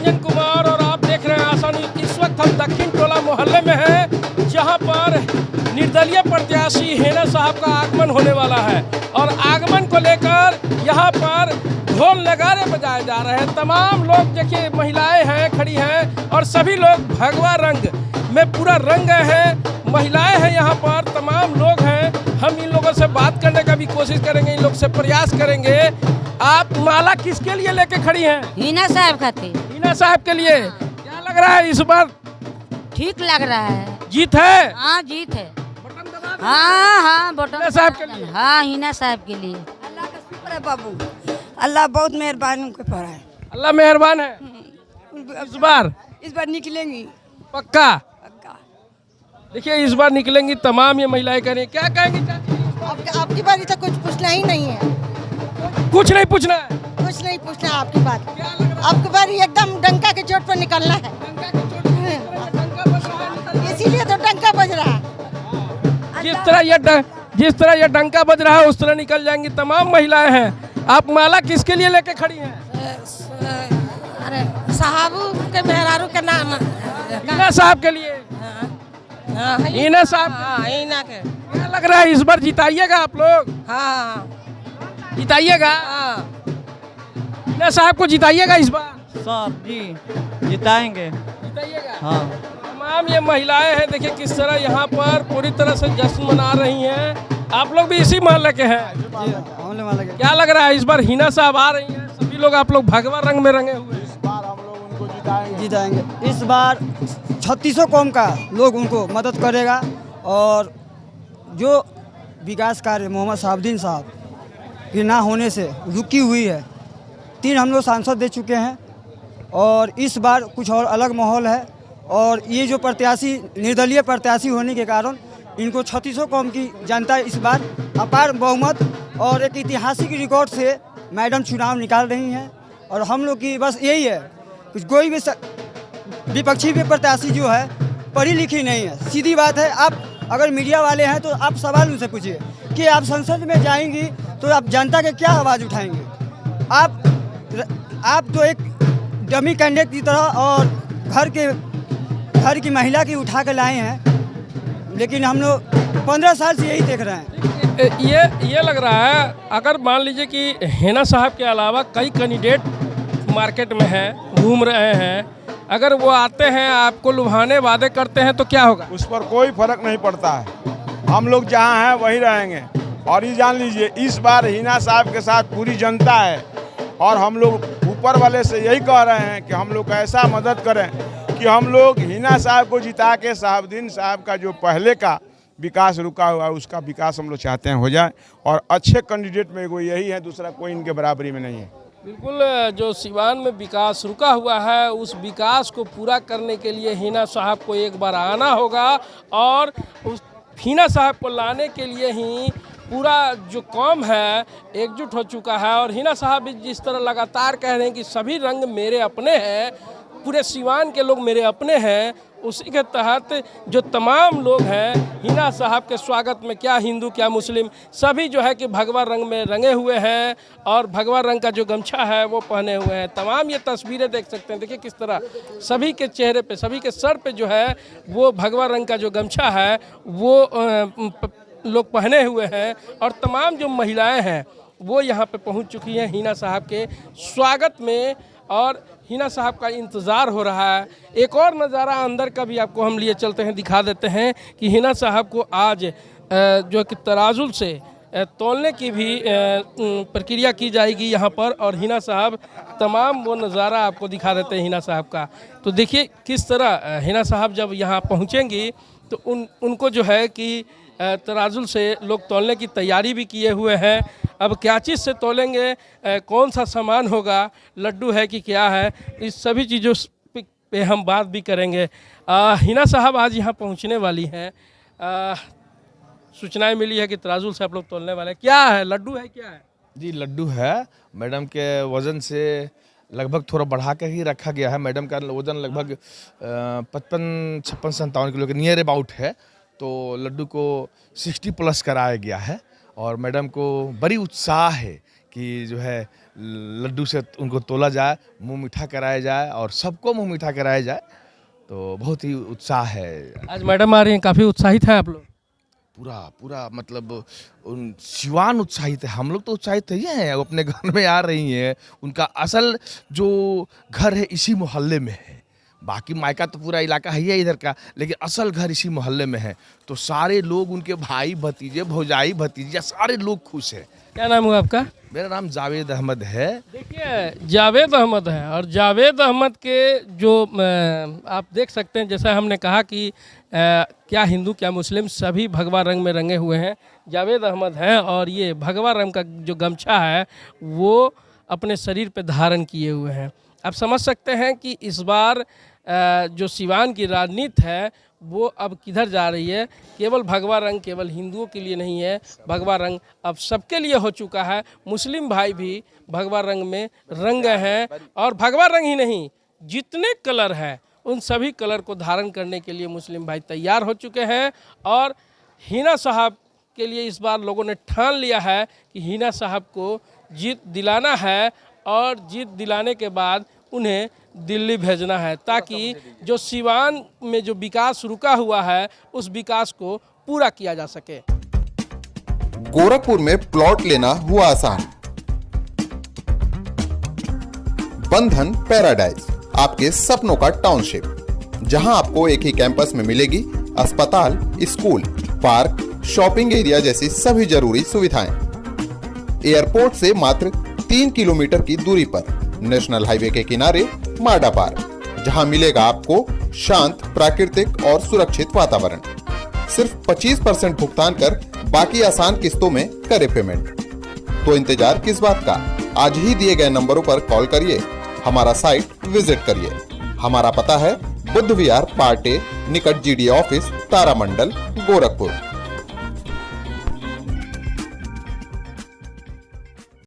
रंजन कुमार और आप देख रहे हैं आसानी। इस वक्त हम दक्षिण टोला मोहल्ले में हैं, जहां पर निर्दलीय प्रत्याशी हेना साहब का आगमन होने वाला है और आगमन को लेकर यहां पर ढोल नगारे बजाए जा रहे हैं। तमाम लोग देखिए, महिलाएं हैं खड़ी हैं और सभी लोग भगवा रंग में पूरा रंग गए हैं। महिलाएं हैं यहाँ पर, तमाम लोग हैं। हम इन लोगों से बात करने का भी कोशिश करेंगे, इन लोग से प्रयास करेंगे। आप माला किसके लिए लेके खड़ी हैं? हिना साहब खातिर। हिना साहब के लिए। क्या लग रहा है इस बार? ठीक लग रहा है। जीत है? हाँ जीत है। बटन दबा दो। हाँ बटन हिना साहब के लिए। हाँ हिना साहब के लिए। अल्लाह का शुक्र है बाबू, अल्लाह बहुत मेहरबान उनके पर है। अल्लाह मेहरबान है। इस बार निकलेंगी पक्का। देखिए इस बार निकलेंगी तमाम ये महिलाएं। करें क्या कहेंगी चाची? आपकी बारी तो कुछ पूछना ही नहीं है। कुछ नहीं पूछना है। कुछ नहीं पूछना आपकी बात। क्या लग रहा है? आपकी बारी एकदम डंका के चोट पर निकलना है, डंका की चोट पे डंका बज रहा है। इसीलिए तो डंका बज रहा है। जिस तरह ये डंका बज रहा है उस तरह निकल जाएंगी तमाम महिलाएं हैं। आप माला किसके लिए लेके खड़ी हैं? अरे साहबू के मेहरारू के नाम हिना साहब के लिए। हिना साहब। हिना के। क्या लग रहा है इस बार जिताइएगा आप लोग? हाँ जिताइएगा? हिना साहब को जिताइएगा इस बार? सर जी जिताएंगे। जिताइएगा? हाँ। तमाम ये महिलाएं हैं, देखिए किस तरह यहाँ पर पूरी तरह से जश्न मना रही हैं। आप लोग भी इसी मोहल्ले के हैं? क्या लग रहा है इस बार हिना साहब आ रही हैं? सभी लोग आप लोग भगवा रंग में रंगे हुए हैं। इस बार हम लोग उनको जिताएंगे। इस बार 3600 कौम का लोग उनको मदद करेगा और जो विकास कार्य मोहम्मद शहाबुद्दीन साहब के ना होने से रुकी हुई है, 3 हम लोग सांसद दे चुके हैं और इस बार कुछ और अलग माहौल है। और ये जो प्रत्याशी निर्दलीय प्रत्याशी होने के कारण इनको 3600 कौम की जनता इस बार अपार बहुमत और एक ऐतिहासिक रिकॉर्ड से मैडम चुनाव निकाल रही हैं। और हम लोग की बस यही है कि कोई भी विपक्षी भी प्रत्याशी जो है पढ़ी लिखी नहीं है। सीधी बात है, आप अगर मीडिया वाले हैं तो आप सवाल उनसे पूछिए कि आप संसद में जाएंगी तो आप जनता के क्या आवाज़ उठाएंगे? आप तो एक डमी कैंडिडेट की तरह और घर की महिला की उठा के लाए हैं, लेकिन हम लोग 15 साल से यही देख रहे हैं। ये लग रहा है, अगर मान लीजिए कि हिना साहब के अलावा कई कैंडिडेट मार्केट में हैं, घूम रहे हैं, अगर वो आते हैं आपको लुभाने वादे करते हैं तो क्या होगा? उस पर कोई फर्क नहीं पड़ता है। हम लोग जहाँ हैं वहीं रहेंगे। और ये जान लीजिए इस बार हिना साहब के साथ पूरी जनता है और हम लोग ऊपर वाले से यही कह रहे हैं कि हम लोग ऐसा मदद करें कि हम लोग हिना साहब को जिता के शहाबुद्दीन साहब का जो पहले का विकास रुका हुआ है उसका विकास हम लोग चाहते हैं हो जाए। और अच्छे कैंडिडेट में कोई यही है, दूसरा कोई इनके बराबरी में नहीं है। बिल्कुल, जो सिवान में विकास रुका हुआ है उस विकास को पूरा करने के लिए हिना साहब को एक बार आना होगा और उस हिना साहब को लाने के लिए ही पूरा जो कौम है एकजुट हो चुका है। और हिना साहब जिस तरह लगातार कह रहे हैं कि सभी रंग मेरे अपने हैं, पूरे सिवान के लोग मेरे अपने हैं, उसी के तहत जो तमाम लोग हैं हिना साहब के स्वागत में, क्या हिंदू क्या मुस्लिम, सभी जो है कि भगवा रंग में रंगे हुए हैं और भगवा रंग का जो गमछा है वो पहने हुए हैं। तमाम ये तस्वीरें देख सकते हैं, देखिए किस तरह सभी के चेहरे पे, सभी के सर पे जो है वो भगवा रंग का जो गमछा है वो लोग पहने हुए हैं। और तमाम जो महिलाएँ हैं वो यहाँ पे पहुँच चुकी हैं हिना साहब के स्वागत में और हिना साहब का इंतज़ार हो रहा है। एक और नज़ारा अंदर का भी आपको हम लिए चलते हैं, दिखा देते हैं कि हिना साहब को आज जो कि तराजुल से तौलने की भी प्रक्रिया की जाएगी यहाँ पर। और हिना साहब तमाम वो नज़ारा आपको दिखा देते हैं हिना साहब का। तो देखिए किस तरह हिना साहब जब यहाँ पहुँचेंगी तो उनको जो है कि तराजुल से लोग तौलने की तैयारी भी किए हुए हैं। अब क्या चीज़ से तोलेंगे, कौन सा सामान होगा, लड्डू है कि क्या है, इस सभी चीज़ों पे हम बात भी करेंगे। हिना साहब आज यहाँ पहुँचने वाली हैं, सूचनाएं मिली है कि तराजुल से आप लोग तोलने वाले हैं। क्या है, लड्डू है क्या है? जी लड्डू है। मैडम के वज़न से लगभग थोड़ा बढ़ा के ही रखा गया है। मैडम का वज़न लगभग 55, 56, 57 किलो के नियर अबाउट है, तो लड्डू को 60+ कराया गया है। और मैडम को बड़ी उत्साह है कि जो है लड्डू से उनको तोला जाए, मुंह मीठा कराया जाए और सबको मुंह मीठा कराया जाए। तो बहुत ही उत्साह है। आज मैडम आ रही हैं, काफ़ी उत्साहित हैं आप लोग? पूरा मतलब उन सिवान उत्साहित है, हम लोग तो उत्साहित ही हैं। अपने घर में आ रही हैं, उनका असल जो घर है इसी मोहल्ले में है। बाकी मायका तो पूरा इलाका है इधर का, लेकिन असल घर इसी मोहल्ले में है। तो सारे लोग, उनके भाई भतीजे, भौजाई भतीजे, सारे लोग खुश हैं। क्या नाम हुआ आपका? मेरा नाम जावेद अहमद है। देखिए जावेद अहमद है, और जावेद अहमद के जो आप देख सकते हैं, जैसा हमने कहा कि क्या हिंदू क्या मुस्लिम सभी भगवा रंग में रंगे हुए हैं। जावेद अहमद हैं और ये भगवा रंग का जो गमछा है वो अपने शरीर पे धारण किए हुए हैं। आप समझ सकते हैं कि इस बार जो सिवान की राजनीति है वो अब किधर जा रही है। केवल भगवा रंग केवल हिंदुओं के लिए नहीं है, भगवा रंग अब सबके लिए हो चुका है। मुस्लिम भाई भी भगवा रंग में रंग हैं, और भगवा रंग ही नहीं, जितने कलर हैं उन सभी कलर को धारण करने के लिए मुस्लिम भाई तैयार हो चुके हैं। और हिना साहब के लिए इस बार लोगों ने ठान लिया है कि हिना साहब को जीत दिलाना है, और जीत दिलाने के बाद उन्हें दिल्ली भेजना है, ताकि जो सिवान में जो विकास रुका हुआ है उस विकास को पूरा किया जा सके। गोरखपुर में प्लॉट लेना हुआ आसान। बंधन पैराडाइज, आपके सपनों का टाउनशिप, जहां आपको एक ही कैंपस में मिलेगी अस्पताल, स्कूल, पार्क, शॉपिंग एरिया जैसी सभी जरूरी सुविधाएं। एयरपोर्ट से मात्र 3 किलोमीटर की दूरी पर नेशनल हाईवे के किनारे माडा पार्क, जहां मिलेगा आपको शांत, प्राकृतिक और सुरक्षित वातावरण। सिर्फ 25% भुगतान कर बाकी आसान किस्तों में करे पेमेंट। तो इंतजार किस बात का, आज ही दिए गए नंबरों पर कॉल करिए, हमारा साइट विजिट करिए। हमारा पता है बुद्ध विहार पार्टे निकट GDA ऑफिस, तारामंडल, गोरखपुर।